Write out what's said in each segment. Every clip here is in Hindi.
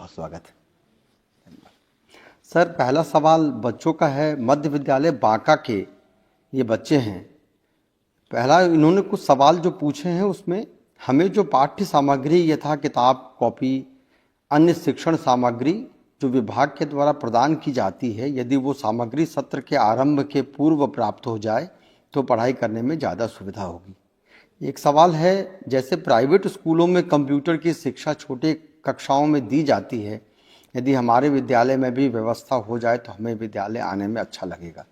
बहुत स्वागत है सर। पहला सवाल बच्चों का है। मध्य विद्यालय बांका के ये बच्चे हैं। पहला इन्होंने कुछ सवाल जो पूछे हैं उसमें हमें जो पाठ्य सामग्री यथा किताब कॉपी अन्य शिक्षण सामग्री जो विभाग के द्वारा प्रदान की जाती है, यदि वो सामग्री सत्र के आरंभ के पूर्व प्राप्त हो जाए तो पढ़ाई करने में ज़्यादा सुविधा होगी। एक सवाल है, जैसे प्राइवेट स्कूलों में कंप्यूटर की शिक्षा छोटे कक्षाओं में दी जाती है, यदि हमारे विद्यालय में भी व्यवस्था हो जाए तो हमें विद्यालय आने में अच्छा लगेगा।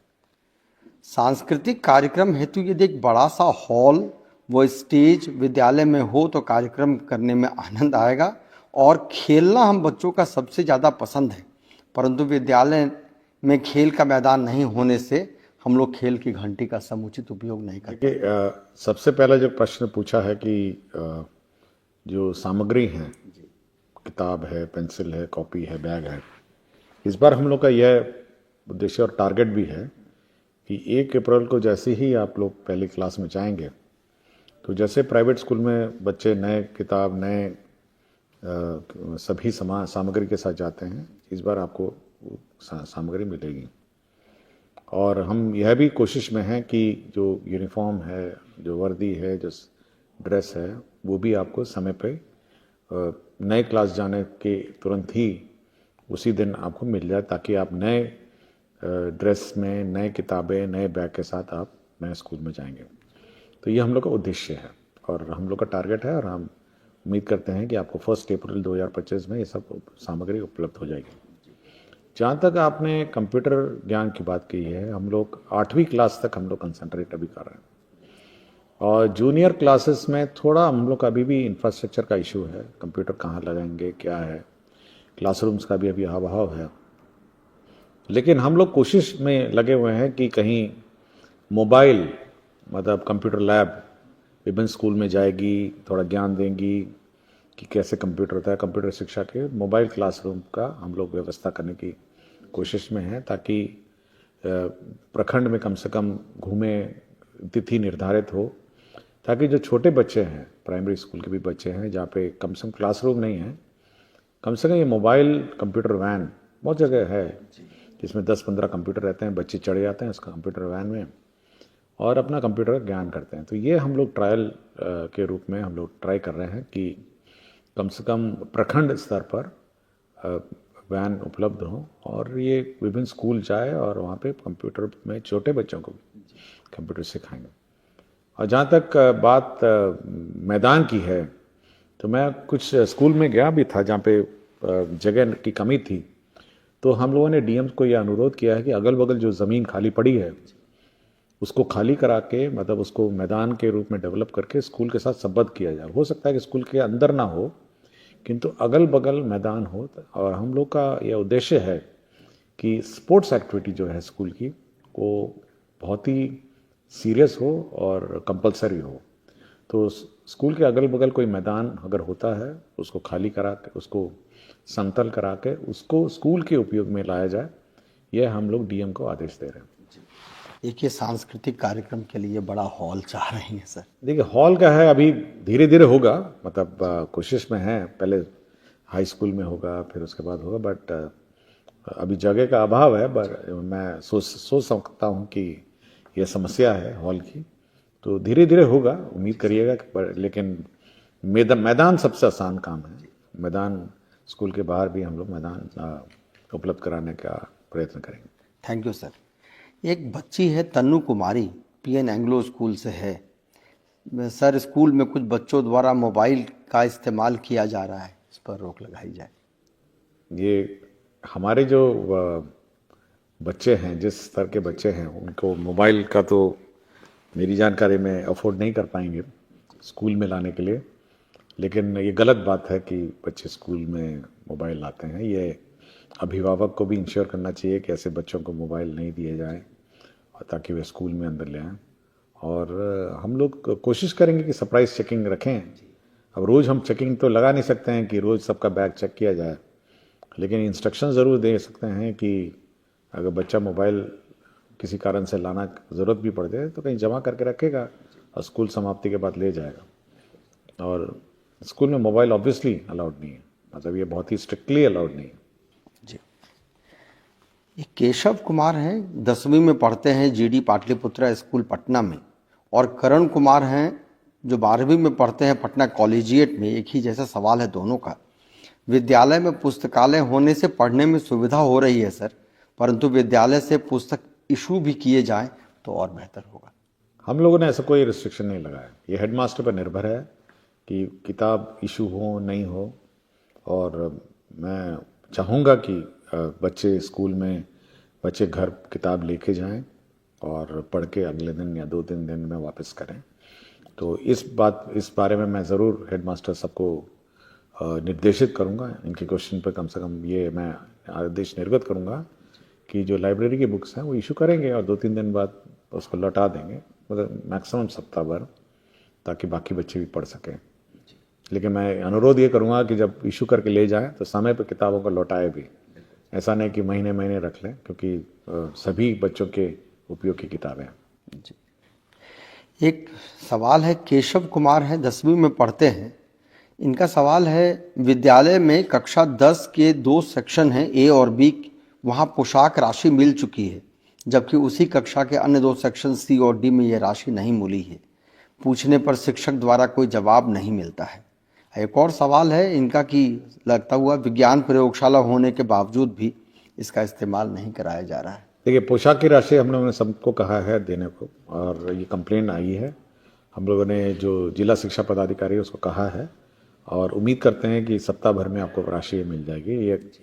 सांस्कृतिक कार्यक्रम हेतु यदि एक बड़ा सा हॉल व स्टेज विद्यालय में हो तो कार्यक्रम करने में आनंद आएगा। और खेलना हम बच्चों का सबसे ज़्यादा पसंद है, परंतु विद्यालय में खेल का मैदान नहीं होने से हम लोग खेल की घंटी का समुचित उपयोग नहीं करते। सबसे पहला जो प्रश्न पूछा है कि जो सामग्री है, किताब है, पेंसिल है, कॉपी है, बैग है, इस बार हम लोग का यह उद्देश्य और टारगेट भी है कि 1 अप्रैल को जैसे ही आप लोग पहली क्लास में जाएंगे तो जैसे प्राइवेट स्कूल में बच्चे नए किताब नए सभी सामग्री के साथ जाते हैं, इस बार आपको सामग्री मिलेगी। और हम यह भी कोशिश में हैं कि जो यूनिफॉर्म है, जो वर्दी है, जो ड्रेस है, वो भी आपको समय पे नए क्लास जाने के तुरंत ही उसी दिन आपको मिल जाए, ताकि आप नए ड्रेस में, नए किताबें, नए बैग के साथ आप नए स्कूल में जाएंगे। तो ये हम लोग का उद्देश्य है और हम लोग का टारगेट है, और हम उम्मीद करते हैं कि आपको 1 अप्रैल 2025 में ये सब सामग्री उपलब्ध हो जाएगी। जहाँ तक आपने कंप्यूटर ज्ञान की बात की है, हम लोग 8वीं क्लास तक हम लोग कंसंट्रेट अभी कर रहे हैं, और जूनियर क्लासेस में थोड़ा हम लोग का अभी भी इंफ्रास्ट्रक्चर का इशू है। कंप्यूटर कहाँ लगाएंगे, क्या है, क्लासरूम्स का भी अभी अभाव है। लेकिन हम लोग कोशिश में लगे हुए हैं कि कहीं मोबाइल मतलब कंप्यूटर लैब विभिन्न स्कूल में जाएगी, थोड़ा ज्ञान देंगी कि कैसे कंप्यूटर होता है। कंप्यूटर शिक्षा के मोबाइल क्लासरूम का हम लोग व्यवस्था करने की कोशिश में हैं, ताकि प्रखंड में कम से कम घूमे, तिथि निर्धारित हो, ताकि जो छोटे बच्चे हैं, प्राइमरी स्कूल के भी बच्चे हैं जहाँ पे कम से कम क्लासरूम नहीं है, कम से कम ये मोबाइल कंप्यूटर वैन बहुत जगह है जिसमें 10-15 कंप्यूटर रहते हैं, बच्चे चढ़ जाते हैं उस कंप्यूटर वैन में और अपना कंप्यूटर ज्ञान करते हैं। तो ये हम लोग ट्रायल के रूप में हम लोग ट्राई कर रहे हैं कि कम से कम प्रखंड स्तर पर वैन उपलब्ध हो और ये विभिन्न स्कूल जाए और वहाँ पे कंप्यूटर में छोटे बच्चों को कंप्यूटर सिखाएंगे। और जहाँ तक बात मैदान की है, तो मैं कुछ स्कूल में गया भी था जहाँ पे जगह की कमी थी, तो हम लोगों ने डीएम को यह अनुरोध किया है कि अगल बगल जो ज़मीन खाली पड़ी है उसको खाली करा के, मतलब उसको मैदान के रूप में डेवलप करके स्कूल के साथ संबद्ध किया जाए। हो सकता है कि स्कूल के अंदर ना हो, किंतु अगल बगल मैदान हो। और हम लोग का यह उद्देश्य है कि स्पोर्ट्स एक्टिविटी जो है स्कूल की वो बहुत ही सीरियस हो और कंपलसरी हो। तो स्कूल के अगल बगल कोई मैदान अगर होता है उसको खाली करा के, उसको समतल करा के उसको स्कूल के उपयोग में लाया जाए, यह हम लोग डीएम को आदेश दे रहे हैं। एक ये सांस्कृतिक कार्यक्रम के लिए बड़ा हॉल चाह रहे हैं सर। देखिए, हॉल का है अभी धीरे धीरे होगा, मतलब कोशिश में है, पहले हाई स्कूल में होगा फिर उसके बाद होगा, बट अभी जगह का अभाव है। बट मैं सोच सकता हूँ कि यह समस्या है हॉल की, तो धीरे धीरे होगा, उम्मीद करिएगा। लेकिन मैदान सबसे आसान काम है। मैदान स्कूल के बाहर भी हम लोग मैदान उपलब्ध कराने का प्रयत्न करेंगे। Thank you sir. एक बच्ची है तन्नू कुमारी, पीएन एंग्लो स्कूल से है। सर, स्कूल में कुछ बच्चों द्वारा मोबाइल का इस्तेमाल किया जा रहा है, इस पर रोक लगाई जाए। ये हमारे जो बच्चे हैं, जिस स्तर के बच्चे हैं, उनको मोबाइल का तो मेरी जानकारी में अफोर्ड नहीं कर पाएंगे स्कूल में लाने के लिए। लेकिन ये गलत बात है कि बच्चे स्कूल में मोबाइल लाते हैं। ये अभिभावक को भी इंश्योर करना चाहिए कि ऐसे बच्चों को मोबाइल नहीं दिए जाएं, और ताकि वे स्कूल में अंदर ले आएँ। और हम लोग कोशिश करेंगे कि सरप्राइज चेकिंग रखें। अब रोज़ हम चेकिंग तो लगा नहीं सकते हैं कि रोज़ सबका बैग चेक किया जाए, लेकिन इंस्ट्रक्शन ज़रूर दे सकते हैं कि अगर बच्चा मोबाइल किसी कारण से लाना ज़रूरत भी पड़ जाए तो कहीं जमा करके रखेगा और स्कूल समाप्ति के बाद ले जाएगा। और स्कूल में मोबाइल ऑब्वियसली अलाउड नहीं है। मतलब ये बहुत ही स्ट्रिक्टली अलाउड नहीं है। जी। ये केशव कुमार हैं, 10वीं में पढ़ते हैं जीडी पाटलिपुत्रा स्कूल पटना में, और करण कुमार हैं जो 12वीं में पढ़ते हैं पटना कॉलेजिएट में। एक ही जैसा सवाल है दोनों का। विद्यालय में पुस्तकालय होने से पढ़ने में सुविधा हो रही है सर, परंतु विद्यालय से पुस्तक इशू भी किए जाएं तो और बेहतर होगा। हम लोगों ने ऐसा कोई रिस्ट्रिक्शन नहीं लगाया, ये हेडमास्टर पर निर्भर है कि किताब इशू हो नहीं हो। और मैं चाहूँगा कि बच्चे स्कूल में, बच्चे घर किताब लेके जाएं और पढ़ के अगले दिन या 2-3 दिन में वापस करें। तो इस बारे में मैं ज़रूर हेडमास्टर सबको निर्देशित करूँगा। इनके क्वेश्चन पर कम से कम ये मैं आदेश निर्गत करूँगा कि जो लाइब्रेरी की बुक्स हैं वो इशू करेंगे और 2-3 दिन बाद उसको लौटा देंगे, मतलब मैक्सिमम सप्ताह भर, ताकि बाकी बच्चे भी पढ़ सकें। लेकिन मैं अनुरोध ये करूँगा कि जब इशू करके ले जाएं तो समय पर किताबों को लौटाए भी, ऐसा नहीं कि महीने महीने रख लें, क्योंकि सभी बच्चों के उपयोग की किताबें हैं। जी। एक सवाल है, केशव कुमार हैं, 10वीं में पढ़ते हैं। इनका सवाल है, विद्यालय में कक्षा 10 के 2 सेक्शन हैं, ए और बी, वहाँ पोशाक राशि मिल चुकी है, जबकि उसी कक्षा के अन्य 2 सेक्शन सी और डी में यह राशि नहीं मिली है। पूछने पर शिक्षक द्वारा कोई जवाब नहीं मिलता है। एक और सवाल है इनका कि लगता हुआ विज्ञान प्रयोगशाला होने के बावजूद भी इसका इस्तेमाल नहीं कराया जा रहा है। देखिए, पोशाक की राशि हम लोगों ने सबको कहा है देने को, और ये कंप्लेन आई है। हम लोगों ने जो जिला शिक्षा पदाधिकारी है उसको कहा है, और उम्मीद करते हैं कि सप्ताह भर में आपको राशि मिल जाएगी।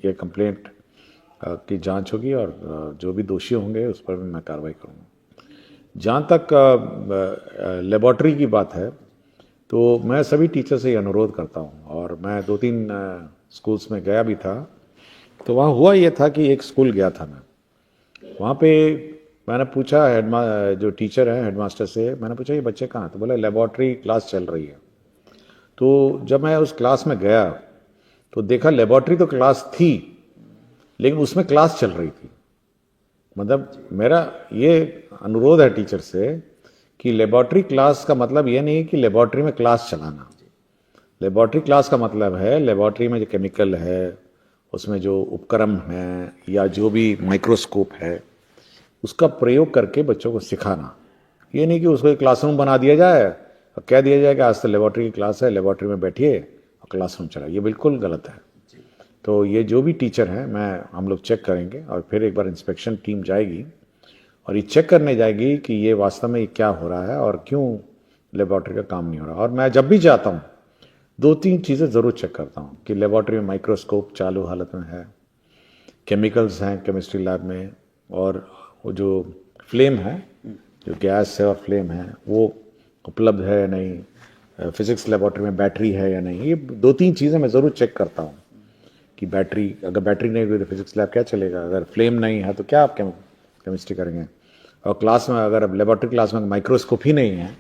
ये कंप्लेंट की जांच होगी और जो भी दोषी होंगे उस पर भी मैं कार्रवाई करूँगा। जहाँ तक लेबॉर्ट्री की बात है, तो मैं सभी टीचर से ये अनुरोध करता हूँ, और मैं 2-3 स्कूल्स में गया भी था। तो वहाँ हुआ ये था कि एक स्कूल गया था मैं, वहाँ पे मैंने पूछा जो टीचर है हेडमास्टर से, मैंने पूछा ये बच्चे कहाँ हैं? तो बोला लेबॉर्ट्री क्लास चल रही है। तो जब मैं उस क्लास में गया तो देखा लेबॉर्ट्री तो क्लास थी, लेकिन उसमें क्लास चल रही थी। मतलब मेरा ये अनुरोध है टीचर से कि लेबॉर्ट्री क्लास का मतलब ये नहीं कि लेबॉर्ट्री में क्लास चलाना। लेबॉर्ट्री क्लास का मतलब है लेबॉर्ट्री में जो केमिकल है, उसमें जो उपकरण है या जो भी माइक्रोस्कोप है, उसका प्रयोग करके बच्चों को सिखाना। ये नहीं कि उसको एक क्लासरूम बना दिया जाए और कह दिया जाए कि आज तो लेबॉर्ट्री की क्लास है, लेबॉर्ट्री में बैठिए और क्लासरूम चला। ये बिल्कुल गलत है। तो ये जो भी टीचर हैं, हम लोग चेक करेंगे, और फिर एक बार इंस्पेक्शन टीम जाएगी और ये चेक करने जाएगी कि ये वास्तव में क्या हो रहा है और क्यों लेबॉर्ट्री का काम नहीं हो रहा। और मैं जब भी जाता हूँ 2-3 चीज़ें ज़रूर चेक करता हूँ कि लेबॉर्ट्री में माइक्रोस्कोप चालू हालत में है, केमिकल्स हैं केमिस्ट्री लैब में, और वो जो फ्लेम है, जो गैस है और फ्लेम है, वो उपलब्ध है या नहीं, फिजिक्स लेबॉर्ट्री में बैटरी है या नहीं। ये 2-3 चीज़ें मैं ज़रूर चेक करता हूँ कि अगर बैटरी नहीं हुई तो फिजिक्स लैब क्या चलेगा, अगर फ्लेम नहीं है तो क्या आप केमिस्ट्री करेंगे। और क्लास में अगर लेबॉर्ट्री क्लास में माइक्रोस्कोप ही नहीं है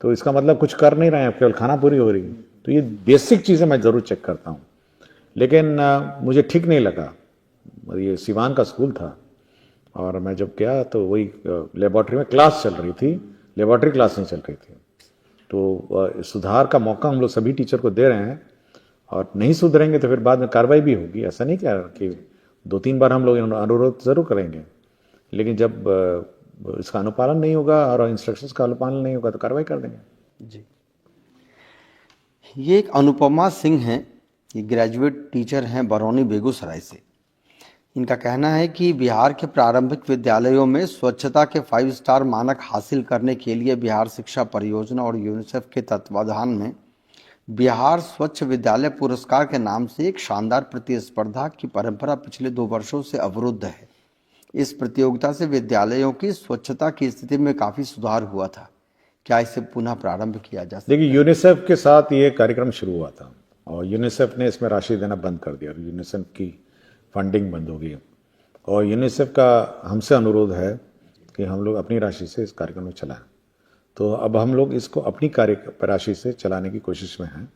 तो इसका मतलब कुछ कर नहीं रहे हैं, केवल खाना पूरी हो रही है। तो ये बेसिक चीज़ें मैं ज़रूर चेक करता हूँ। लेकिन मुझे ठीक नहीं लगा। ये सिवान का स्कूल था और मैं जब गया तो वही लेबॉर्ट्री में क्लास चल रही थी, लेबॉर्ट्री क्लास नहीं चल रही थी। तो सुधार का मौका हम लोग सभी टीचर को दे रहे हैं, और नहीं सुधरेंगे तो फिर बाद में कार्रवाई भी होगी। ऐसा नहीं कह रहा कि 2-3 बार हम लोग अनुरोध ज़रूर करेंगे, लेकिन जब इसका अनुपालन नहीं होगा और इंस्ट्रक्शंस का अनुपालन नहीं होगा तो कार्रवाई कर देंगे। जी। ये एक अनुपमा सिंह हैं, ये ग्रेजुएट टीचर हैं बरौनी बेगूसराय से। इनका कहना है कि बिहार के प्रारंभिक विद्यालयों में स्वच्छता के 5 स्टार मानक हासिल करने के लिए बिहार शिक्षा परियोजना और यूनिसेफ के तत्वाधान में बिहार स्वच्छ विद्यालय पुरस्कार के नाम से एक शानदार प्रतिस्पर्धा की परंपरा पिछले 2 वर्षों से अवरुद्ध है। इस प्रतियोगिता से विद्यालयों की स्वच्छता की स्थिति में काफी सुधार हुआ था। क्या इसे पुनः प्रारंभ किया जा सकता है? देखिए, यूनिसेफ के साथ ये कार्यक्रम शुरू हुआ था और यूनिसेफ ने इसमें राशि देना बंद कर दिया, यूनिसेफ की फंडिंग बंद हो गई। और यूनिसेफ का हमसे अनुरोध है कि हम लोग अपनी राशि से इस कार्यक्रम में चलाएं। तो अब हम लोग इसको अपनी राशि से चलाने की कोशिश में हैं,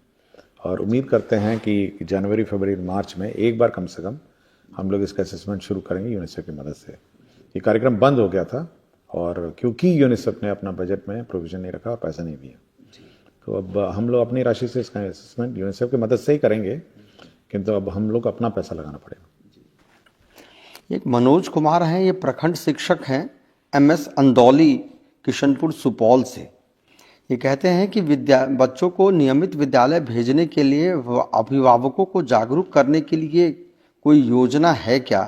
और उम्मीद करते हैं कि जनवरी, फरवरी, मार्च में एक बार कम से कम हम लोग इसका असेसमेंट शुरू करेंगे यूनिसेफ की मदद से। ये कार्यक्रम बंद हो गया था और क्योंकि यूनिसेफ ने अपना बजट में प्रोविजन नहीं रखा और पैसा नहीं दिया, तो अब हम लोग अपनी राशि से इसका असेसमेंट यूनिसेफ की मदद से ही करेंगे किंतु अब हम लोग अपना पैसा लगाना पड़ेगा। एक मनोज कुमार हैं, ये प्रखंड शिक्षक हैं MS अंदौली, किशनपुर, सुपौल से। ये कहते हैं कि बच्चों को नियमित विद्यालय भेजने के लिए अभिभावकों को जागरूक करने के लिए कोई योजना है क्या?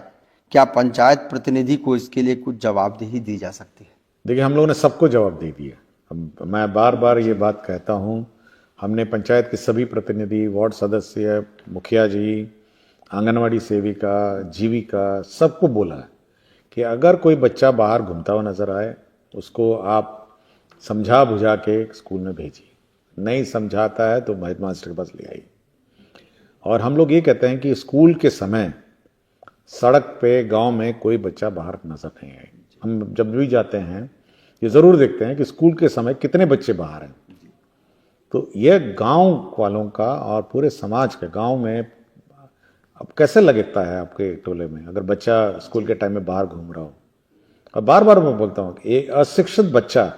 क्या पंचायत प्रतिनिधि को इसके लिए कुछ जवाबदेही दी जा सकती है? देखिए, हम लोगों ने सबको जवाब दे दिया। अब मैं बार बार ये बात कहता हूँ, हमने पंचायत के सभी प्रतिनिधि, वार्ड सदस्य, मुखिया जी, आंगनवाड़ी सेविका, जीविका, सबको बोला है कि अगर कोई बच्चा बाहर घूमता हुआ नजर आए, उसको आप समझा बुझा के स्कूल में भेजिए। नहीं समझाता है तो हेडमास्टर के पास ले आइए। और हम लोग ये कहते हैं कि स्कूल के समय सड़क पे गांव में कोई बच्चा बाहर नजर नहीं आए। हम जब भी जाते हैं ये जरूर देखते हैं कि स्कूल के समय कितने बच्चे बाहर हैं। तो यह गांव वालों का और पूरे समाज के, गांव में अब कैसे लगता है आपके टोले में अगर बच्चा स्कूल के टाइम में बाहर घूम रहा हो? और बार बार मैं बोलता हूँ कि एक अशिक्षित बच्चा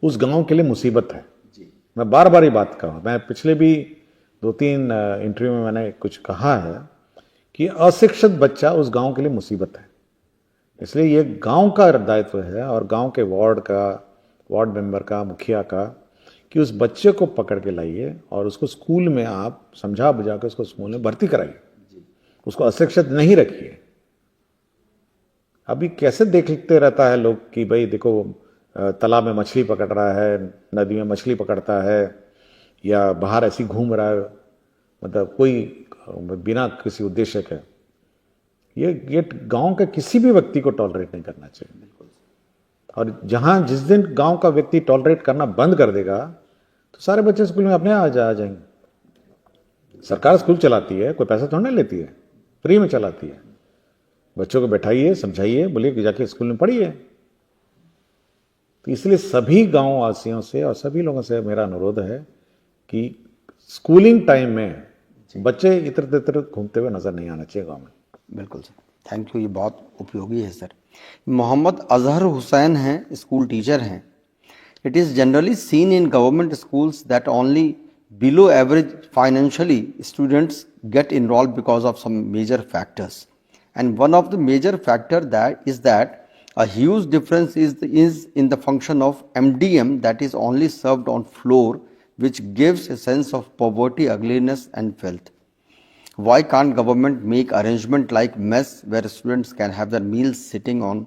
उस गांव के लिए मुसीबत है। मैं बार बार ये बात कहा, मैं पिछले भी 2-3 इंटरव्यू में मैंने कुछ कहा है कि अशिक्षित बच्चा उस गांव के लिए मुसीबत है। इसलिए ये गांव का दायित्व है और गांव के वार्ड मेंबर का, मुखिया का, कि उस बच्चे को पकड़ के लाइए और उसको स्कूल में आप समझा बुझा के उसको स्कूल में भर्ती कराइए, उसको अशिक्षित नहीं रखिए। अभी कैसे देखते रहता है लोग कि भाई देखो तालाब में मछली पकड़ रहा है, नदी में मछली पकड़ता है, या बाहर ऐसी घूम रहा है, मतलब कोई बिना किसी उद्देश्य के। ये गांव के किसी भी व्यक्ति को टॉलरेट नहीं करना चाहिए। और जहां जिस दिन गांव का व्यक्ति टॉलरेट करना बंद कर देगा तो सारे बच्चे स्कूल में अपने आ जाएंगे। सरकार स्कूल चलाती है, कोई पैसा थोड़ा नहीं लेती है, फ्री में चलाती है। बच्चों को बैठाइए, समझाइए, बोलिए कि जाके स्कूल में पढ़िए। तो इसलिए सभी गांव वासियों से और सभी लोगों से मेरा अनुरोध है कि स्कूलिंग टाइम में बच्चे इधर उधर घूमते हुए नजर नहीं आना चाहिए गांव में। बिल्कुल सर, थैंक यू, ये बहुत उपयोगी है सर। मोहम्मद अजहर हुसैन हैं, स्कूल टीचर हैं। It is generally seen in government schools that only below average financially students get involved because of some major factors, and one of the major factor that is that a huge difference is in the function of MDM that is only served on floor, which gives a sense of poverty, ugliness and filth. Why can't government make arrangement like mess where students can have their meals sitting on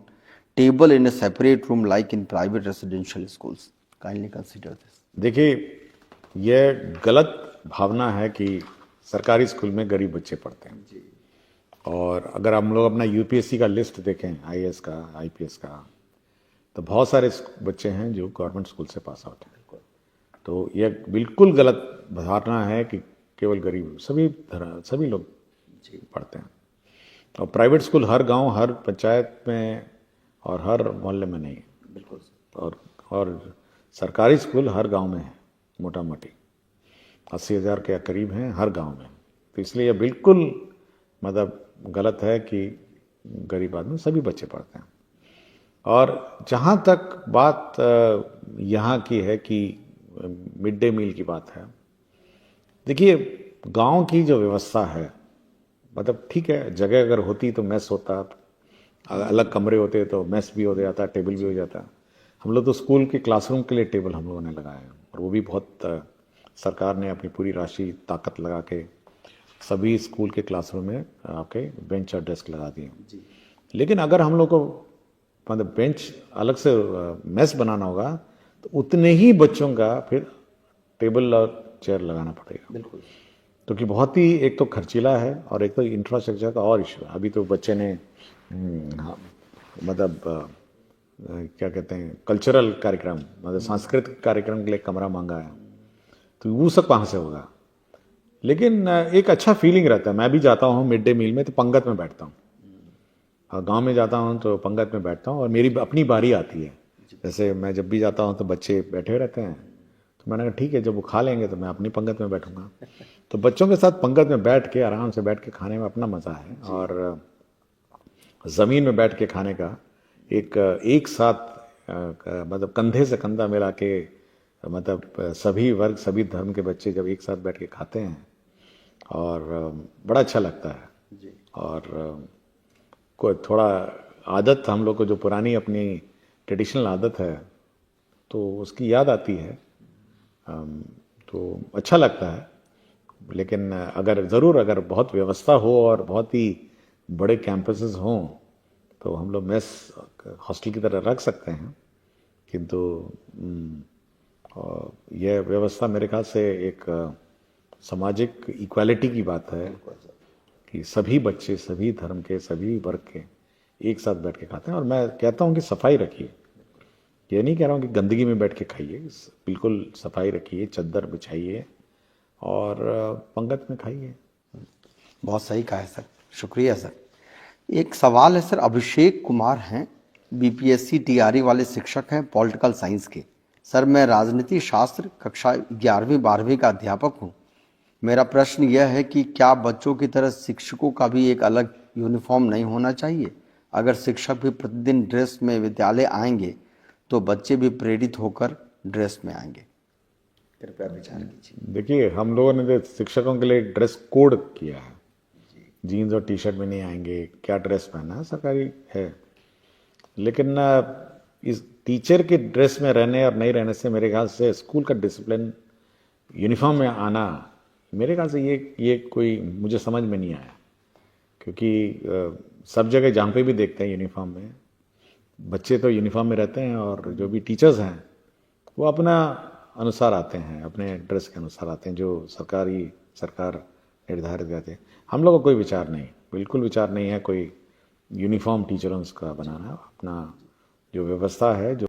table in a separate room like in private residential schools? Kindly consider this. देखिए, यह गलत भावना है कि सरकारी स्कूल में गरीब बच्चे पढ़ते हैं। और अगर हम लोग अपना यूपीएससी का लिस्ट देखें, आईएएस का, आईपीएस का, तो बहुत सारे बच्चे हैं जो गवर्नमेंट स्कूल से पास आउट हैं। तो यह बिल्कुल गलत धारणा है कि केवल गरीब, सभी लोग पढ़ते हैं। और प्राइवेट स्कूल हर गांव, हर पंचायत में और हर मोहल्ले में नहीं है। बिल्कुल। और सरकारी स्कूल हर गांव में है, मोटा मोटी 80,000 के करीब हैं हर गांव में। तो इसलिए यह बिल्कुल मतलब गलत है कि गरीब आदमी, सभी बच्चे पढ़ते हैं। और जहाँ तक बात यहाँ की है कि मिड डे मील की बात है, देखिए गांव की जो व्यवस्था है, मतलब ठीक है, जगह अगर होती तो मेस होता, अलग कमरे होते तो मेस भी हो जाता, टेबल भी हो जाता। हम लोग तो स्कूल के क्लासरूम के लिए टेबल हम लोगों ने लगाए हैं, और वो भी बहुत सरकार ने अपनी पूरी राशि ताकत लगा के सभी स्कूल के क्लासरूम में आपके बेंच और डेस्क लगा दिए। लेकिन अगर हम लोग को मतलब बेंच अलग से मेस बनाना होगा तो उतने ही बच्चों का फिर टेबल और चेयर लगाना पड़ेगा। बिल्कुल। क्योंकि बहुत ही एक तो खर्चीला है और एक तो इंफ्रास्ट्रक्चर का और इशू है। अभी तो बच्चे ने मतलब क्या कहते हैं, कल्चरल कार्यक्रम, मतलब सांस्कृतिक कार्यक्रम के लिए कमरा मांगा है, तो वो सब कहाँ से होगा। लेकिन एक अच्छा फीलिंग रहता है। मैं भी जाता हूँ मिड डे मील में तो पंगत में बैठता हूँ, और गांव में जाता हूँ तो पंगत में बैठता हूँ, और मेरी अपनी बारी आती है। जैसे मैं जब भी जाता हूँ तो बच्चे बैठे रहते हैं, तो मैंने कहा ठीक है, जब वो खा लेंगे तो मैं अपनी पंगत में बैठूंगा। तो बच्चों के साथ पंगत में बैठ के आराम से बैठ के खाने में अपना मज़ा है। और ज़मीन में बैठ के खाने का एक साथ मतलब कंधे से कंधा मिला के, मतलब सभी वर्ग, सभी धर्म के बच्चे जब एक साथ बैठ के खाते हैं और बड़ा अच्छा लगता है। जी। और कोई थोड़ा आदत हम लोग को जो पुरानी अपनी ट्रेडिशनल आदत है तो उसकी याद आती है। तो अच्छा लगता है। लेकिन अगर बहुत व्यवस्था हो और बहुत ही बड़े कैंपसेस हों तो हम लोग मेस हॉस्टल की तरह रख सकते हैं। किंतु यह व्यवस्था मेरे ख्याल से एक सामाजिक इक्वालिटी की बात है कि सभी बच्चे सभी धर्म के सभी वर्ग के एक साथ बैठ के खाते हैं। और मैं कहता हूँ कि सफाई रखिए, ये नहीं कह रहा हूँ कि गंदगी में बैठ के खाइए, बिल्कुल सफाई रखिए, चद्दर बिछाइए और पंगत में खाइए। बहुत सही कहा है सर, शुक्रिया सर। एक सवाल है सर, अभिषेक कुमार हैं, बीपीएससी टीआरई वाले शिक्षक हैं, पॉलिटिकल साइंस के। सर मैं राजनीति शास्त्र कक्षा 11वीं 12वीं का अध्यापक हूँ। मेरा प्रश्न यह है कि क्या बच्चों की तरह शिक्षकों का भी एक अलग यूनिफॉर्म नहीं होना चाहिए? अगर शिक्षक भी प्रतिदिन ड्रेस में विद्यालय आएंगे तो बच्चे भी प्रेरित होकर ड्रेस में आएंगे। कृपया विचार कीजिए। देखिए, हम लोगों ने तो शिक्षकों के लिए ड्रेस कोड किया है, जीन्स और टी शर्ट में नहीं आएंगे, क्या ड्रेस पहनना है सरकारी है। लेकिन इस टीचर के ड्रेस में रहने और नहीं रहने से मेरे ख्याल से स्कूल का डिसिप्लिन यूनिफॉर्म में आना, मेरे ख्याल से ये कोई मुझे समझ में नहीं आया। क्योंकि सब जगह जहाँ पे भी देखते हैं यूनिफॉर्म में, बच्चे तो यूनिफॉर्म में रहते हैं और जो भी टीचर्स हैं वो अपना अनुसार आते हैं, अपने ड्रेस के अनुसार आते हैं जो सरकार निर्धारित करते हैं। हम लोग का कोई विचार नहीं, बिल्कुल विचार नहीं है कोई यूनिफॉर्म टीचरों का बनाना। अपना जो व्यवस्था है, जो